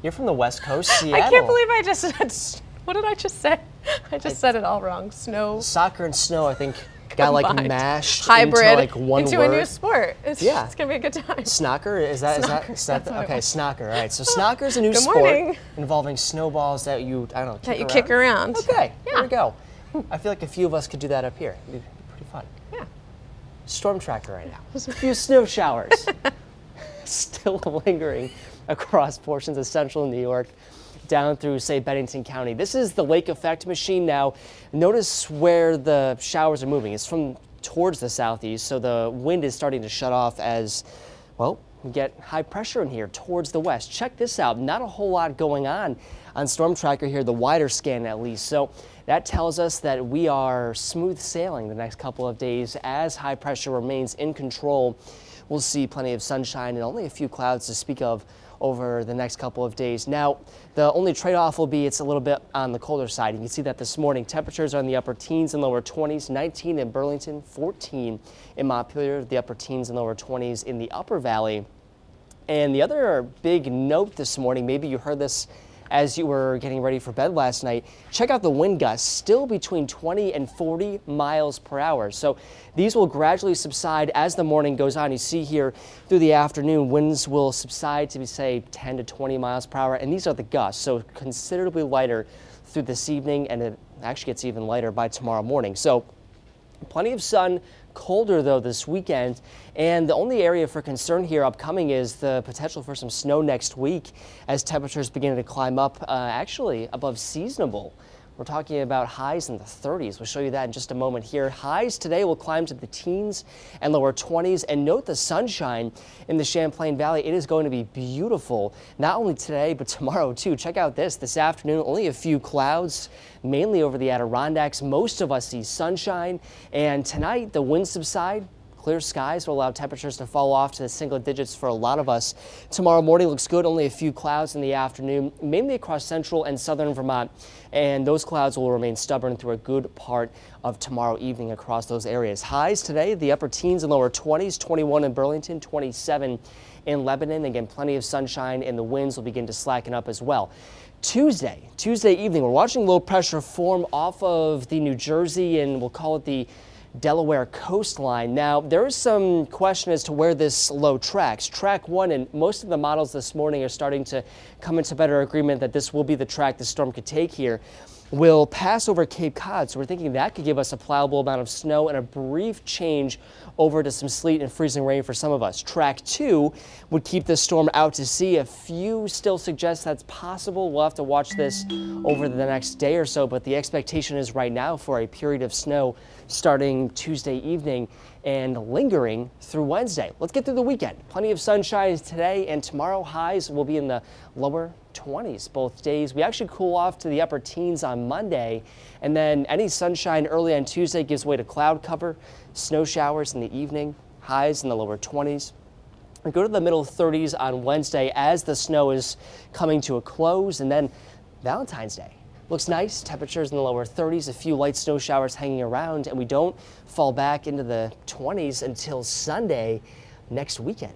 You're from the West Coast, Seattle. I can't believe I just said, what did I just say? I just said it all wrong. Snow. Soccer and snow, I think, got like mashed hybrid into like one into word. a new sport. It's gonna be a good time. Snocker, is that okay? Snocker, all right. So snocker is a new Good sport morning. involving snowballs that you kick around. Okay, there we go. I feel like a few of us could do that up here. It'd be pretty fun. Yeah. Storm tracker right now. There's a few snow showers still lingering across portions of central New York down through, say, Bennington County. This is the lake effect machine now. Notice where the showers are moving. It's from towards the southeast, so the wind is starting to shut off as, well, we get high pressure in here towards the west. Check this out. Not a whole lot going on Storm Tracker here, the wider scan at least. So that tells us that we are smooth sailing the next couple of days as high pressure remains in control. We'll see plenty of sunshine and only a few clouds to speak of over the next couple of days. Now, the only trade-off will be it's a little bit on the colder side. You can see that this morning. Temperatures are in the upper teens and lower 20s, 19 in Burlington, 14 in Montpelier, the upper teens and lower 20s in the Upper Valley. And the other big note this morning, maybe you heard this as you were getting ready for bed last night, check out the wind gusts, still between 20 and 40 miles per hour. So these will gradually subside as the morning goes on. You see here through the afternoon, winds will subside to, say, 10 to 20 miles per hour. And these are the gusts, so considerably lighter through this evening, and it actually gets even lighter by tomorrow morning. So plenty of sun. Colder though this weekend, and the only area for concern here upcoming is the potential for some snow next week as temperatures begin to climb up actually above seasonable. We're talking about highs in the 30s. We'll show you that in just a moment here. Highs today will climb to the teens and lower 20s. And note the sunshine in the Champlain Valley. It is going to be beautiful, not only today, but tomorrow too. Check out this afternoon, only a few clouds, mainly over the Adirondacks. Most of us see sunshine. And tonight, the winds subside. Clear skies will allow temperatures to fall off to the single digits for a lot of us. Tomorrow morning looks good, only a few clouds in the afternoon, mainly across central and southern Vermont. And those clouds will remain stubborn through a good part of tomorrow evening across those areas. Highs today, the upper teens and lower 20s, 21 in Burlington, 27 in Lebanon. Again, plenty of sunshine and the winds will begin to slacken up as well. Tuesday evening, we're watching low pressure form off of the New Jersey and we'll call it the Delaware coastline. Now, there is some question as to where this low tracks. Track 1, and most of the models this morning are starting to come into better agreement that this will be the track the storm could take here, will pass over Cape Cod. So we're thinking that could give us a plowable amount of snow and a brief change over to some sleet and freezing rain for some of us. Track 2 would keep this storm out to sea. A few still suggest that's possible. We'll have to watch this over the next day or so, but the expectation is right now for a period of snow starting Tuesday evening and lingering through Wednesday. Let's get through the weekend. Plenty of sunshine today and tomorrow. Highs will be in the lower 20s both days. We actually cool off to the upper teens on Monday, and then any sunshine early on Tuesday gives way to cloud cover, snow showers in the evening, highs in the lower 20s. We go to the middle 30s on Wednesday as the snow is coming to a close, and then Valentine's Day. Looks nice, temperatures in the lower 30s, a few light snow showers hanging around, and we don't fall back into the 20s until Sunday next weekend.